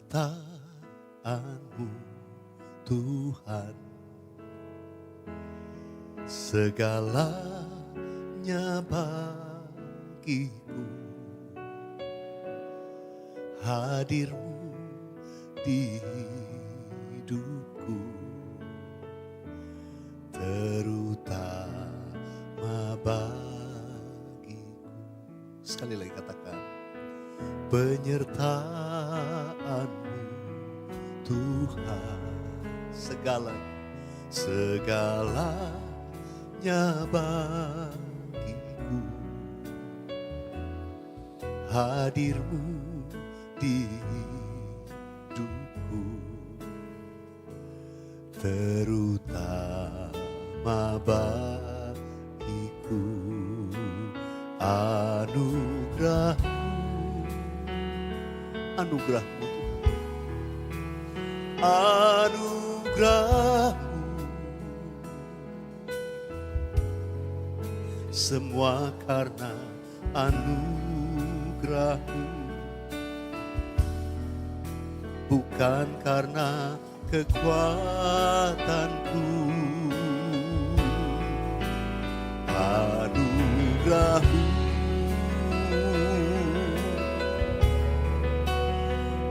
penyertaan-Mu Tuhan, segalanya bagiku. Hadir-Mu di hidupku, terutama bagiku. Sekali lagi katakan, penyertaan-Mu Tuhan, segalanya bagiku. Hadir-Mu di hidupku, terutama bagiku. Anugerah-Mu Tuhan, anugerah-Mu, semua karena anugerah-Mu, bukan karena kekuatanku. Anugerah-Mu,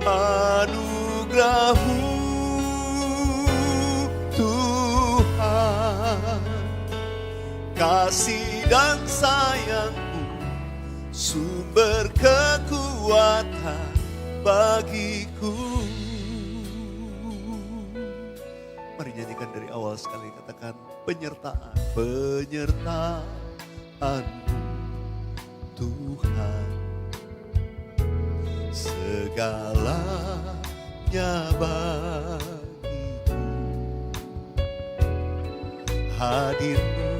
anugerah-Mu Tuhan, kasih dan sayang-Mu, sumber kekuatan bagiku. Mari nyanyikan dari awal sekali, katakan penyertaan-Mu Tuhan, segalanya bagiku. Hadir-Mu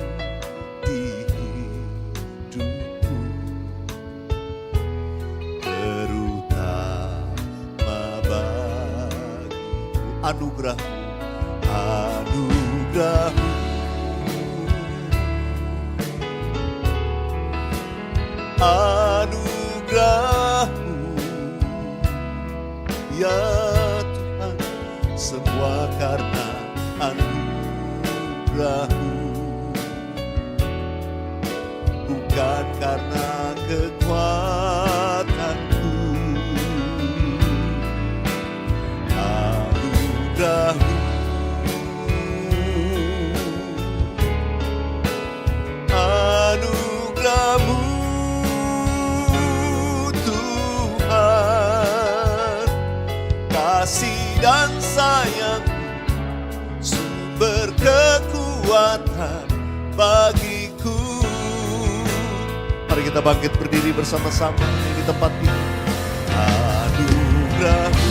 di hidupku, terutama bagiku. Anugerah-Mu, anugerah-Mu, anugerah-Mu, ya Tuhan, semua karena anugerah-Mu, bukan karena kekuatanku. Anugerah-Mu, anugerah-Mu Tuhan, kasih dan sayang-Mu, sumber kekuatan bagiku. Mari kita bangkit berdiri bersama-sama di tempat ini. Anugerah-Mu,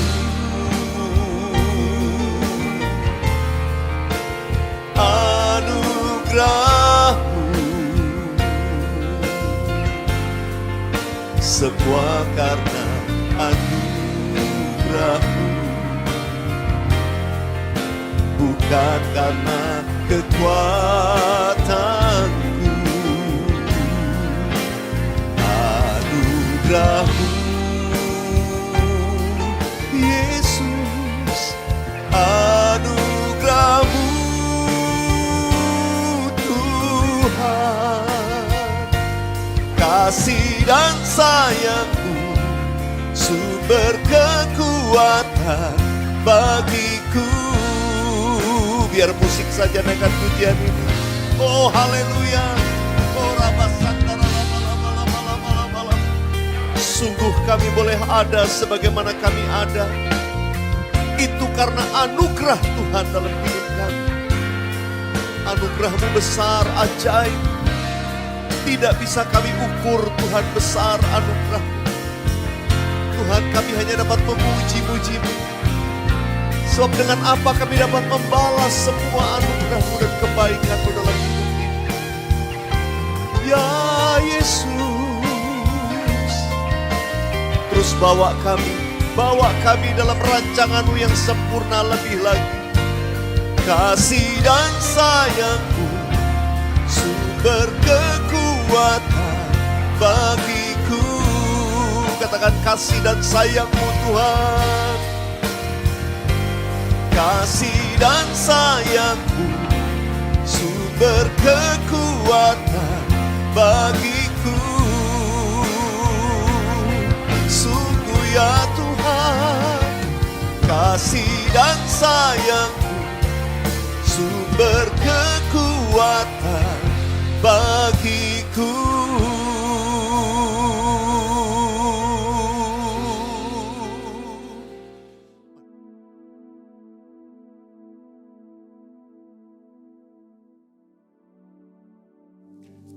anugerah-Mu, semua karena anugerah-Mu, bukan karena kekuatanku. Anugerah-Mu Yesus, anugerah-Mu Tuhan, kasih dan sayang-Mu, sumber kekuatan bagiku. Biar musik saja naikkan pujian ini. Oh haleluya. Oh rabasantara lama. Sungguh kami boleh ada sebagaimana kami ada, itu karena anugerah Tuhan dalam hidup kami. Anugerah-Mu besar, ajaib. Tidak bisa kami ukur Tuhan besar anugerah-Mu. Tuhan, kami hanya dapat memuji-muji-Mu. Sebab dengan apa kami dapat membalas semua anugerah-Mu dan kebaikan-Mu dalam hidup ini. Ya Yesus, terus bawa kami dalam rancangan-Mu yang sempurna lebih lagi. Kasih dan sayang-Mu, sumber kekuatan bagiku. Katakan kasih dan sayang-Mu Tuhan, kasih dan sayangmu, sumber kekuatan bagiku. Sungguh ya Tuhan, kasih dan sayangmu, sumber kekuatan bagiku.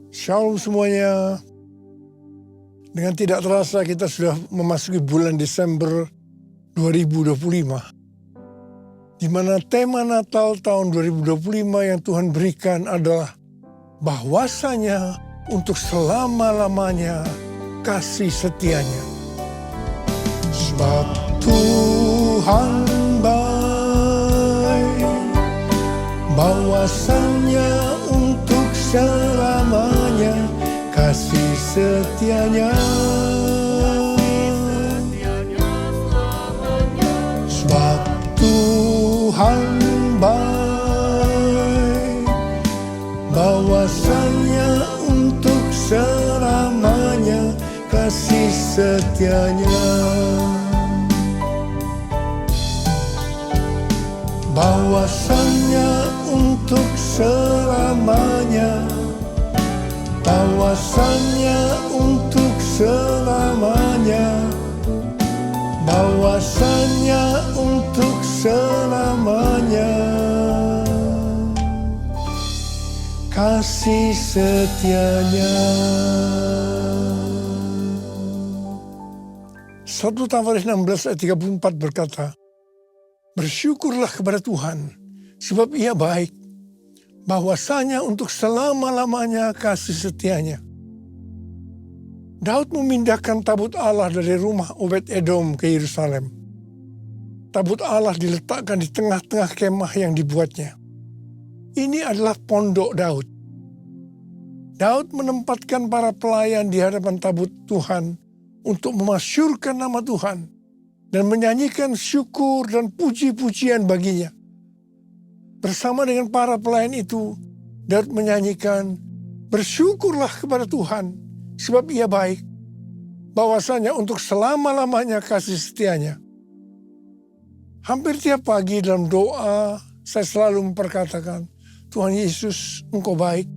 Shalom semuanya. Dengan tidak terasa kita sudah memasuki bulan Desember 2025. Di mana tema Natal tahun 2025 yang Tuhan berikan adalah bahwasanya untuk selama-lamanya kasih setianya. Sebab Tuhan baik, bahwasanya untuk selamanya kasih setianya. Sebab Tuhan baik, bahwasanya untuk selamanya kasih setianya. Bahwasanya untuk selamanya, bahwasanya untuk selamanya, bahwasanya untuk selamanya kasih setianya. 1 Tawaris 16 ayat 34 berkata, bersyukurlah kepada Tuhan, sebab Ia baik, bahwasanya untuk selama-lamanya kasih setianya. Daud memindahkan tabut Allah dari rumah Obed-Edom ke Yerusalem. Tabut Allah diletakkan di tengah-tengah kemah yang dibuatnya. Ini adalah pondok Daud. Daud menempatkan para pelayan di hadapan tabut Tuhan untuk memasyurkan nama Tuhan dan menyanyikan syukur dan puji-pujian baginya. Bersama dengan para pelayan itu, Daud menyanyikan, bersyukurlah kepada Tuhan, sebab Ia baik, bahwasanya untuk selama-lamanya kasih setianya. Hampir tiap pagi dalam doa, saya selalu memperkatakan, Tuhan Yesus, Engkau baik.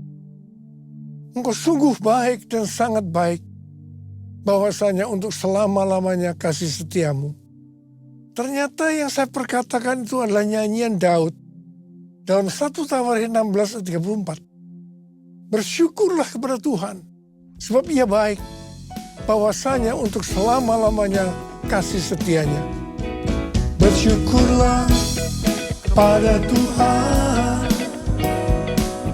Engkau sungguh baik dan sangat baik, bahwasanya untuk selama-lamanya kasih setiamu. Ternyata yang saya perkatakan itu adalah nyanyian Daud dalam 1 Tawaris 16 ayat 34. Bersyukurlah kepada Tuhan, sebab Ia baik, bahwasanya untuk selama-lamanya kasih setianya. Bersyukurlah pada Tuhan,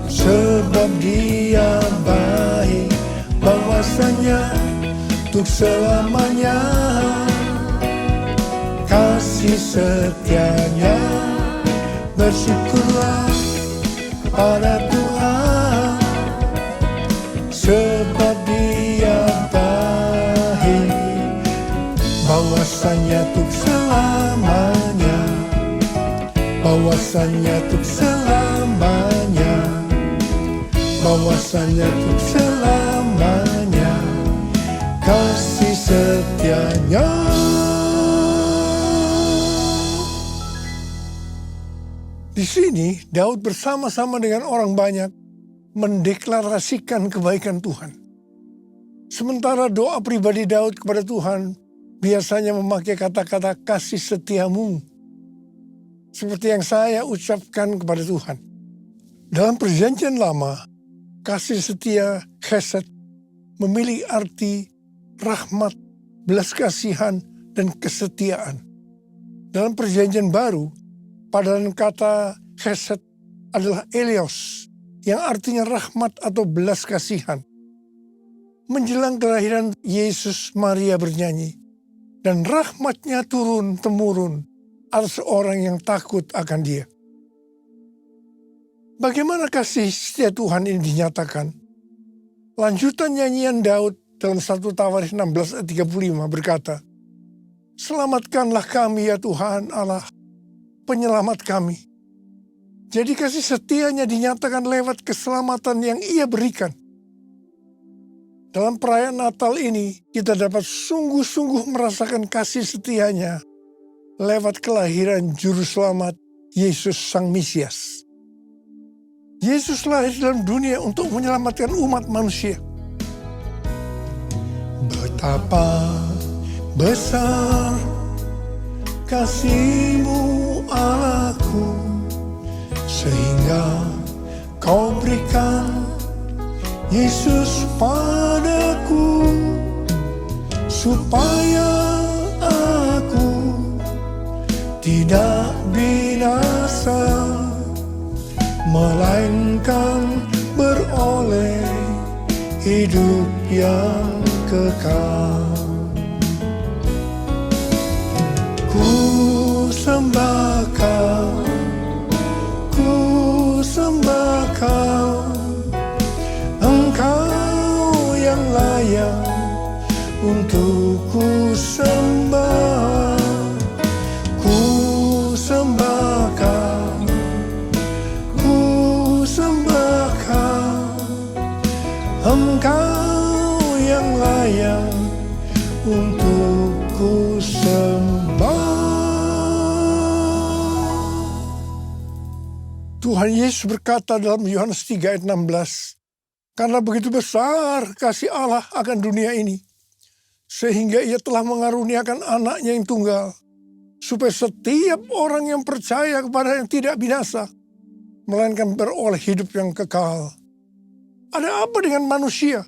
sebab Dia baik, bahwasanya untuk selamanya kasih setianya. Bersyukurlah pada Tuhan, sebab Dia baik, bahwasanya untuk selamanya, bahwasanya untuk selamanya, bahwasanya untuk selamanya kasih setianya. Di sini Daud bersama-sama dengan orang banyak mendeklarasikan kebaikan Tuhan. Sementara doa pribadi Daud kepada Tuhan biasanya memakai kata-kata kasih setiamu, seperti yang saya ucapkan kepada Tuhan. Dalam perjanjian lama, kasih setia chesed memiliki arti rahmat, belas kasihan, dan kesetiaan. Dalam perjanjian baru, padanan kata chesed adalah eleos, yang artinya rahmat atau belas kasihan. Menjelang kelahiran Yesus, Maria bernyanyi, dan rahmatnya turun-temurun atas orang yang takut akan Dia. Bagaimana kasih setia Tuhan ini dinyatakan? Lanjutan nyanyian Daud dalam 1 Tawaris 16 ayat 35 berkata, selamatkanlah kami ya Tuhan Allah, penyelamat kami. Jadi kasih setianya dinyatakan lewat keselamatan yang ia berikan. Dalam perayaan Natal ini, kita dapat sungguh-sungguh merasakan kasih setianya lewat kelahiran Juru Selamat Yesus Sang Mesias. Yesus lahir dalam dunia untuk menyelamatkan umat manusia. Betapa besar kasih-Mu Allahku, sehingga Kau berikan Yesus padaku, supaya aku tidak binasa, melainkan beroleh hidup yang kekal. Ku sembah Kau, ku sembah Kau, Engkau yang layak untuk ku sembah. Ku sembah Kau, ku sembah Kau, Engkau yang layak untuk ku sembah. Tuhan Yesus berkata dalam Yohanes 3 ayat 16, karena begitu besar kasih Allah akan dunia ini, sehingga ia telah mengaruniakan anaknya yang tunggal, supaya setiap orang yang percaya kepada yang tidak binasa, melainkan beroleh hidup yang kekal. Ada apa dengan manusia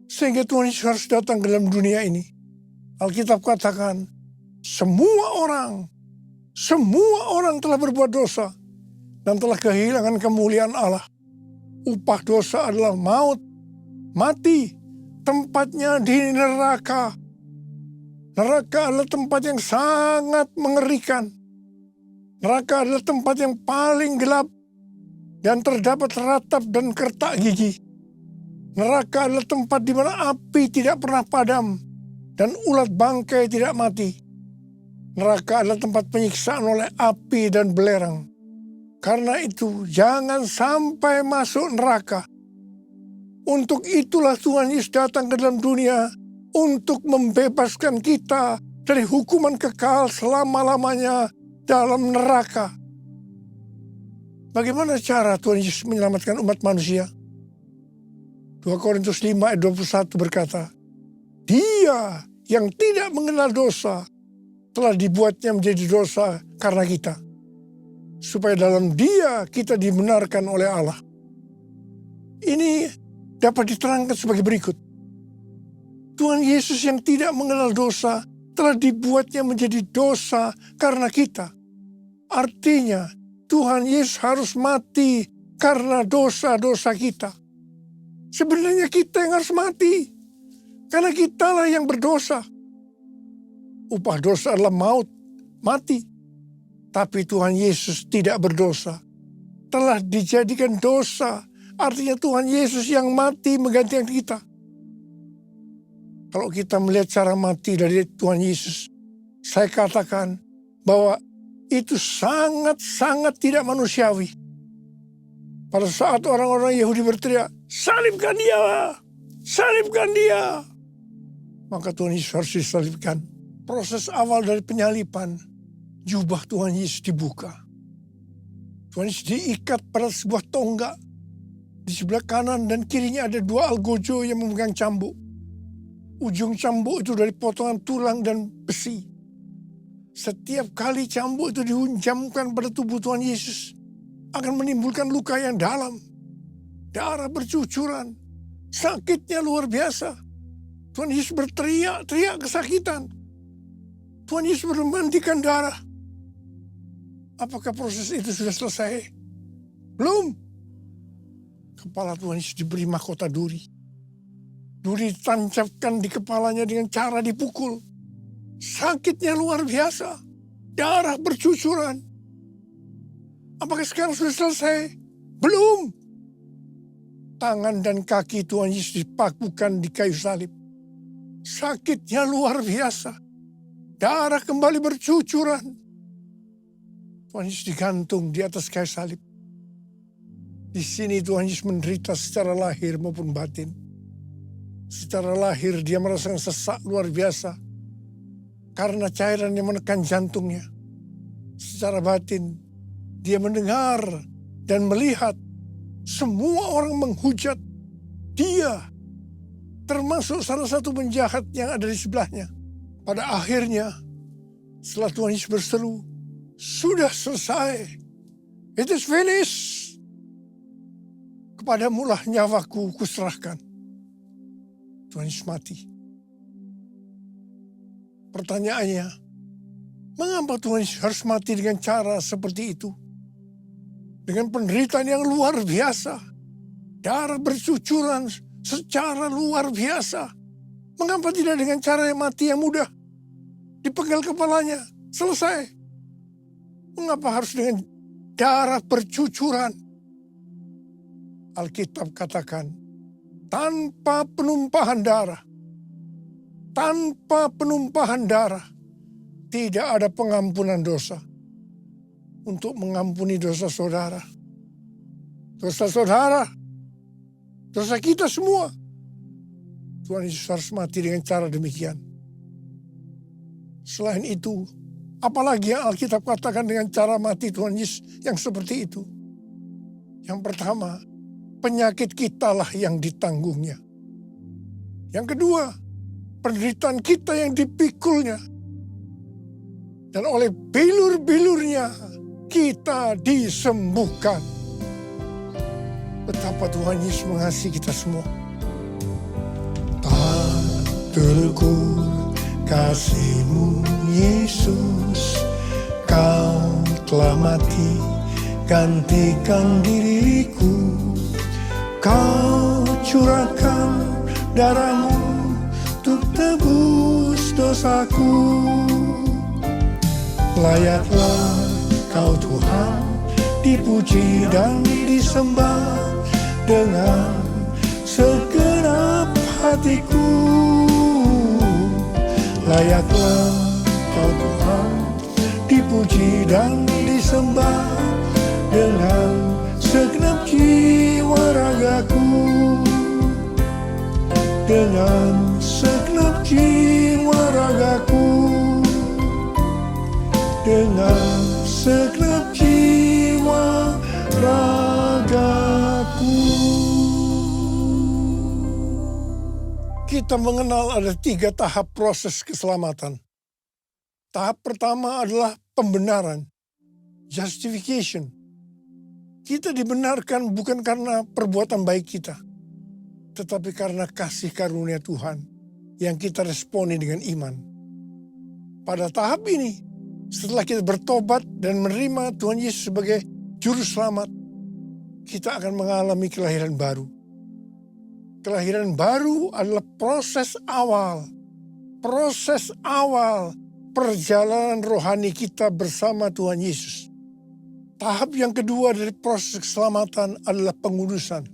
sehingga Tuhan Yesus harus datang ke dalam dunia ini? Alkitab katakan, semua orang telah berbuat dosa dan telah kehilangan kemuliaan Allah. Upah dosa adalah maut, mati, tempatnya di neraka. Neraka adalah tempat yang sangat mengerikan. Neraka adalah tempat yang paling gelap dan terdapat ratap dan kertak gigi. Neraka adalah tempat di mana api tidak pernah padam dan ulat bangkai tidak mati. Neraka adalah tempat penyiksaan oleh api dan belerang. Karena itu, jangan sampai masuk neraka. Untuk itulah Tuhan Yesus datang ke dalam dunia untuk membebaskan kita dari hukuman kekal selama-lamanya dalam neraka. Bagaimana cara Tuhan Yesus menyelamatkan umat manusia? 2 Korintus 5 ayat 21 berkata, Dia yang tidak mengenal dosa telah dibuatnya menjadi dosa karena kita, supaya dalam Dia kita dibenarkan oleh Allah. Ini dapat diterangkan sebagai berikut. Tuhan Yesus yang tidak mengenal dosa telah dibuatnya menjadi dosa karena kita. Artinya, Tuhan Yesus harus mati karena dosa-dosa kita. Sebenarnya kita yang harus mati, karena kitalah yang berdosa. Upah dosa adalah maut, mati. Tapi Tuhan Yesus tidak berdosa. Telah dijadikan dosa. Artinya Tuhan Yesus yang mati menggantikan kita. Kalau kita melihat cara mati dari Tuhan Yesus, saya katakan bahwa itu sangat-sangat tidak manusiawi. Pada saat orang-orang Yahudi berteriak, salibkan dia, salibkan dia. Maka Tuhan Yesus harus disalibkan. Proses awal dari penyalipan, jubah Tuhan Yesus dibuka. Tuhan Yesus diikat pada sebuah tonggak. Di sebelah kanan dan kirinya ada 2 algojo yang memegang cambuk. Ujung cambuk itu dari potongan tulang dan besi. Setiap kali cambuk itu dihunjamkan pada tubuh Tuhan Yesus, akan menimbulkan luka yang dalam. Darah bercucuran. Sakitnya luar biasa. Tuhan Yesus berteriak-teriak kesakitan. Tuhan Yesus memandikan darah. Apakah proses itu sudah selesai? Belum. Kepala Tuhan Yesus diberi mahkota duri. Duri ditancapkan di kepalanya dengan cara dipukul. Sakitnya luar biasa. Darah bercucuran. Apakah sekarang sudah selesai? Belum. Tangan dan kaki Tuhan Yesus dipakukan di kayu salib. Sakitnya luar biasa. Darah kembali bercucuran. Tuhan Yesus digantung di atas kayu salib. Di sini Tuhan Yesus menderita secara lahir maupun batin. Secara lahir dia merasakan sesak luar biasa karena cairan yang menekan jantungnya. Secara batin dia mendengar dan melihat semua orang menghujat dia, termasuk salah satu penjahat yang ada di sebelahnya. Pada akhirnya setelah Tuhan Yesus berseru, "Sudah selesai. It is finished. Kepadamulah nyawaku kuserahkan." Tuhan Yesus mati. Pertanyaannya, mengapa Tuhan Yesus harus mati dengan cara seperti itu? Dengan penderitaan yang luar biasa. Darah bercucuran secara luar biasa. Mengapa tidak dengan cara yang mati yang mudah? Dipenggal kepalanya, selesai. Mengapa harus dengan darah bercucuran? Alkitab katakan, tanpa penumpahan darah, tidak ada pengampunan dosa. Untuk mengampuni dosa saudara, dosa kita semua, Tuhan Yesus harus mati dengan cara demikian. Selain itu, apalagi yang Alkitab katakan dengan cara mati Tuhan Yesus yang seperti itu? Yang pertama, penyakit kitalah yang ditanggungnya. Yang kedua, penderitaan kita yang dipikulnya. Dan oleh bilur-bilurnya kita disembuhkan. Betapa Tuhan Yesus mengasihi kita semua. Tak terukur kasih-Mu Yesus, Kau telah mati gantikan diriku. Kau curahkan darah-Mu untuk tebus dosaku. Layaklah Kau Tuhan dipuji dan disembah dengan segenap hatiku. Layaklah Kau Tuhan dipuji dan disembah dengan segenap jiwa ragaku. Dengan segenap jiwa ragaku. Dengan segenap jiwa ragaku. Kita mengenal ada 3 tahap proses keselamatan. Tahap pertama adalah pembenaran, justification. Kita dibenarkan bukan karena perbuatan baik kita, tetapi karena kasih karunia Tuhan yang kita responi dengan iman. Pada tahap ini, setelah kita bertobat dan menerima Tuhan Yesus sebagai Juru Selamat, kita akan mengalami kelahiran baru. Kelahiran baru adalah proses awal perjalanan rohani kita bersama Tuhan Yesus. Tahap yang kedua dari proses keselamatan adalah pengudusan,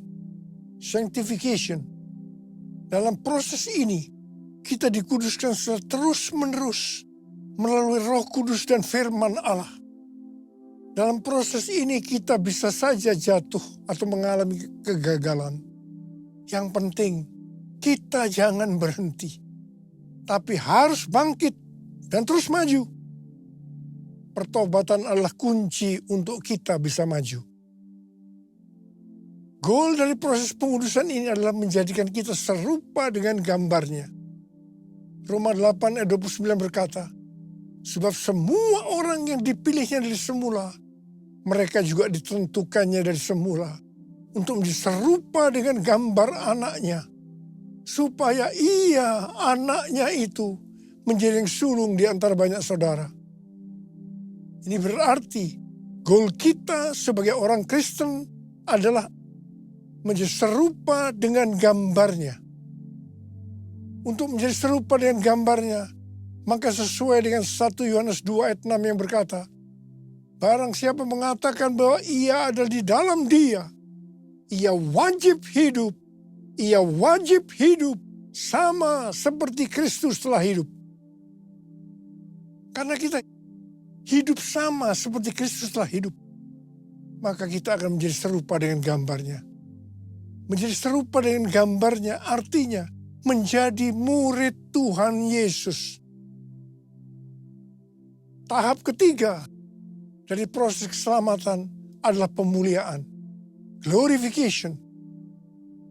sanctification. Dalam proses ini, kita dikuduskan secara terus-menerus melalui Roh Kudus dan firman Allah. Dalam proses ini kita bisa saja jatuh atau mengalami kegagalan. Yang penting, kita jangan berhenti, tapi harus bangkit dan terus maju. Pertobatan adalah kunci untuk kita bisa maju. Goal dari proses pengudusan ini adalah menjadikan kita serupa dengan gambarnya. Roma 8 ayat 29 berkata, sebab semua orang yang dipilihnya dari semula, mereka juga ditentukannya dari semula untuk menjadi serupa dengan gambar anaknya, supaya ia, anaknya itu, menjadi yang sulung di antara banyak saudara. Ini berarti goal kita sebagai orang Kristen adalah menjadi serupa dengan gambarnya. Untuk menjadi serupa dengan gambarnya, maka sesuai dengan 1 Yohanes 2 ayat 6 yang berkata, barang siapa mengatakan bahwa ia ada di dalam dia, ia wajib hidup sama seperti Kristus telah hidup. Karena kita hidup sama seperti Kristus telah hidup, maka kita akan menjadi serupa dengan gambarnya. Menjadi serupa dengan gambarnya artinya menjadi murid Tuhan Yesus. Tahap ketiga dari proses keselamatan adalah pemuliaan. Glorification.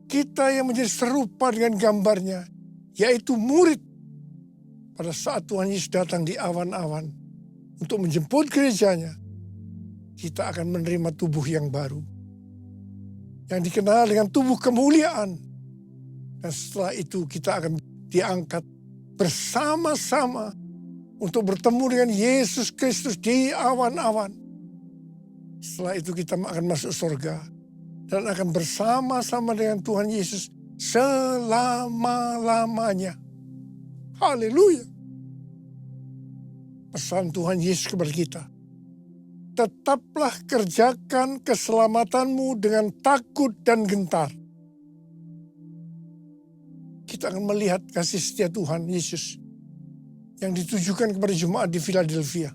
Kita yang menjadi serupa dengan gambarnya, yaitu murid. Pada saat Tuhan Yesus datang di awan-awan untuk menjemput gerejanya, kita akan menerima tubuh yang baru, yang dikenal dengan tubuh kemuliaan. Dan setelah itu kita akan diangkat bersama-sama untuk bertemu dengan Yesus Kristus di awan-awan. Setelah itu kita akan masuk surga dan akan bersama-sama dengan Tuhan Yesus selama-lamanya. Haleluya. Pesan Tuhan Yesus kepada kita, tetaplah kerjakan keselamatanmu dengan takut dan gentar. Kita akan melihat kasih setia Tuhan Yesus yang ditujukan kepada jemaat di Philadelphia.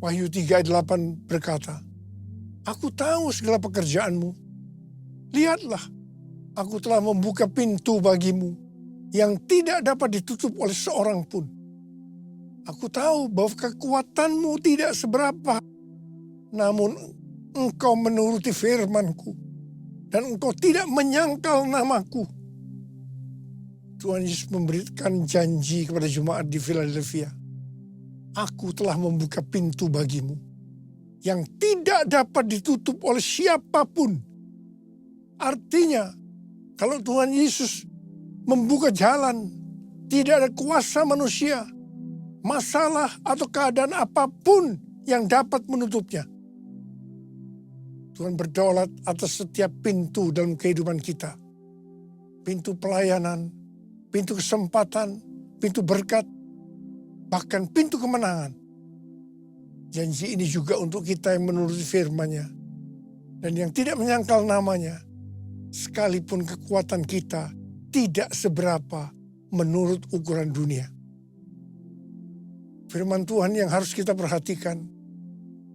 Wahyu 3 ayat 8 berkata, aku tahu segala pekerjaanmu. Lihatlah, aku telah membuka pintu bagimu yang tidak dapat ditutup oleh seorang pun. Aku tahu bahwa kekuatanmu tidak seberapa, namun engkau menuruti firman-Ku dan engkau tidak menyangkal nama-Ku. Tuhan Yesus memberikan janji kepada jemaat di Philadelphia. Aku telah membuka pintu bagimu yang tidak dapat ditutup oleh siapapun. Artinya, kalau Tuhan Yesus membuka jalan, tidak ada kuasa manusia, masalah atau keadaan apapun yang dapat menutupnya. Tuhan berdaulat atas setiap pintu dalam kehidupan kita. Pintu pelayanan, pintu kesempatan, pintu berkat, bahkan pintu kemenangan. Janji ini juga untuk kita yang menuruti firman-Nya dan yang tidak menyangkal namanya, sekalipun kekuatan kita tidak seberapa menurut ukuran dunia. Firman Tuhan yang harus kita perhatikan,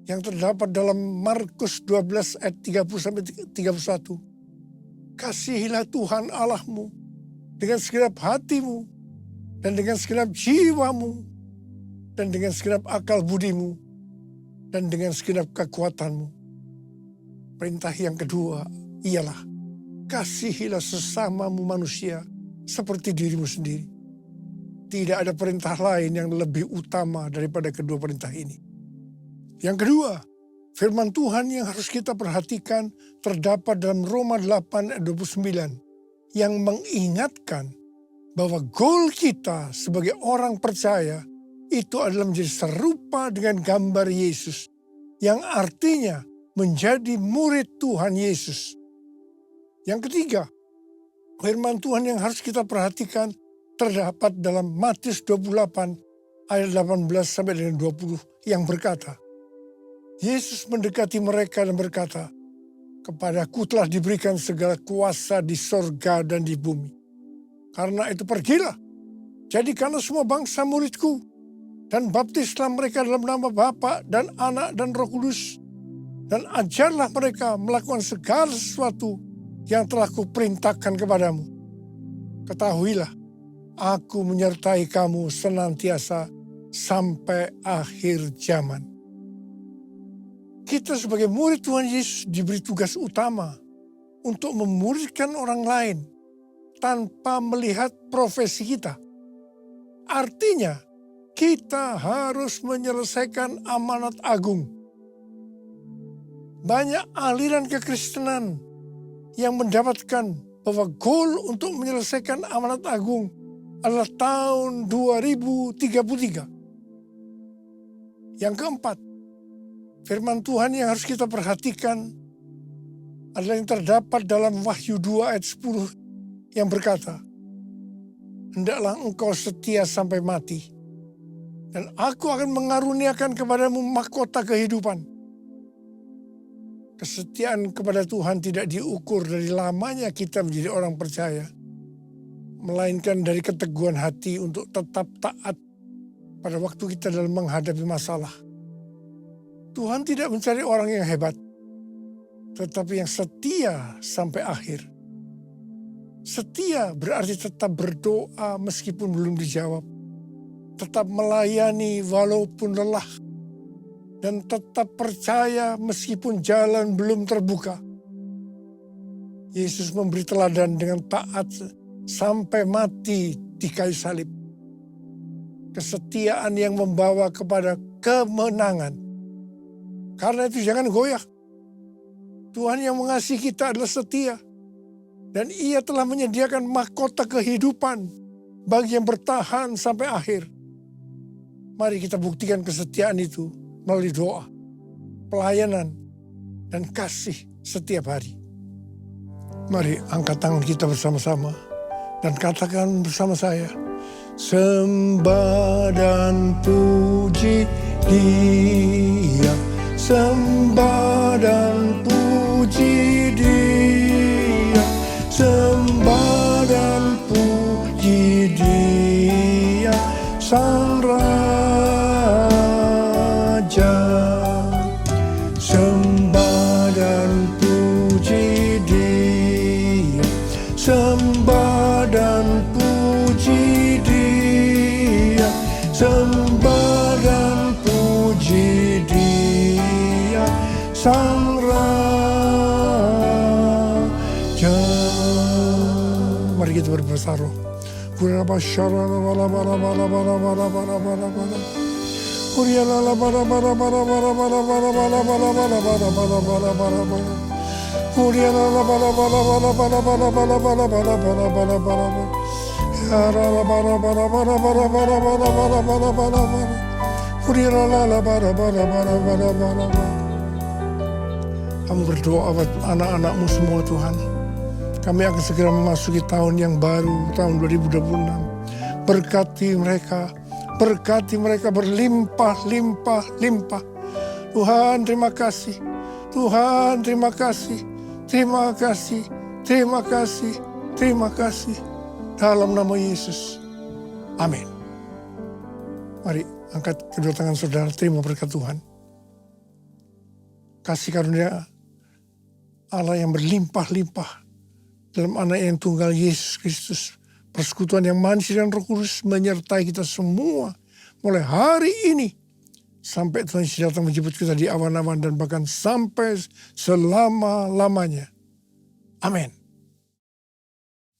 yang terdapat dalam Markus 12 ayat 30-31. Kasihilah Tuhan Allahmu dengan segenap hatimu, dan dengan segenap jiwamu, dan dengan segenap akal budimu, dan dengan segenap kekuatanmu. Perintah yang kedua ialah, kasihilah sesamamu manusia seperti dirimu sendiri. Tidak ada perintah lain yang lebih utama daripada kedua perintah ini. Yang kedua, firman Tuhan yang harus kita perhatikan terdapat dalam Roma 8 ayat 29 yang mengingatkan bahwa goal kita sebagai orang percaya itu adalah menjadi serupa dengan gambar Yesus, yang artinya menjadi murid Tuhan Yesus. Yang ketiga, firman Tuhan yang harus kita perhatikan terdapat dalam Matius 28 ayat 18 sampai dengan 20 yang berkata, Yesus mendekati mereka dan berkata, kepadaku telah diberikan segala kuasa di sorga dan di bumi. Karena itu pergilah, jadikanlah semua bangsa muridku, dan baptislah mereka dalam nama Bapa dan Anak dan Roh Kudus, dan ajarlah mereka melakukan segala sesuatu yang telah kuperintahkan kepadamu. Ketahuilah, aku menyertai kamu senantiasa sampai akhir zaman. Kita sebagai murid Tuhan Yesus diberi tugas utama untuk memuridkan orang lain tanpa melihat profesi kita. Artinya, kita harus menyelesaikan amanat agung. Banyak aliran kekristenan yang mendapatkan bahwa goal untuk menyelesaikan amanat agung adalah tahun 2033. Yang keempat, firman Tuhan yang harus kita perhatikan adalah yang terdapat dalam Wahyu 2 ayat 10 yang berkata, hendaklah engkau setia sampai mati, dan aku akan mengaruniakan kepadamu mahkota kehidupan. Kesetiaan kepada Tuhan tidak diukur dari lamanya kita menjadi orang percaya, melainkan dari keteguhan hati untuk tetap taat pada waktu kita dalam menghadapi masalah. Tuhan tidak mencari orang yang hebat, tetapi yang setia sampai akhir. Setia berarti tetap berdoa meskipun belum dijawab. Tetap melayani walaupun lelah. Dan tetap percaya meskipun jalan belum terbuka. Yesus memberi teladan dengan taat sampai mati di kayu salib. Kesetiaan yang membawa kepada kemenangan. Karena itu jangan goyah. Tuhan yang mengasihi kita adalah setia. Dan Ia telah menyediakan mahkota kehidupan bagi yang bertahan sampai akhir. Mari kita buktikan kesetiaan itu melalui doa, pelayanan, dan kasih setiap hari. Mari angkat tangan kita bersama-sama dan katakan bersama saya, sembah dan puji Dia, sembah dan puji Dia, sembah dan puji Dia, Sang Raja. Sembah dan puji Dia, sembah dan puji Dia, sembah dan puji Dia, Sang Raja. Mari kita berbersatu. Kami berdoa buat anak-anak-Mu semua Tuhan. Kami akan segera memasuki tahun yang baru, tahun 2026. Berkati mereka berlimpah-limpah-limpah. Tuhan terima kasih, Tuhan terima kasih, terima kasih, terima kasih, terima kasih. Dalam nama Yesus, amin. Mari angkat kedua tangan saudara, terima berkat Tuhan. Kasih karunia Allah yang berlimpah-limpah dalam anak yang tunggal Yesus Kristus. Persekutuan yang manis dan Roh Kudus menyertai kita semua mulai hari ini sampai Tuhan Yesus datang menjemput kita di awan-awan dan bahkan sampai selama-lamanya. Amin.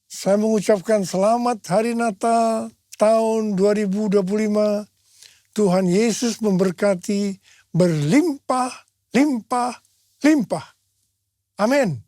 Saya mengucapkan selamat Hari Natal tahun 2025. Tuhan Yesus memberkati berlimpah-limpah-limpah. Amin.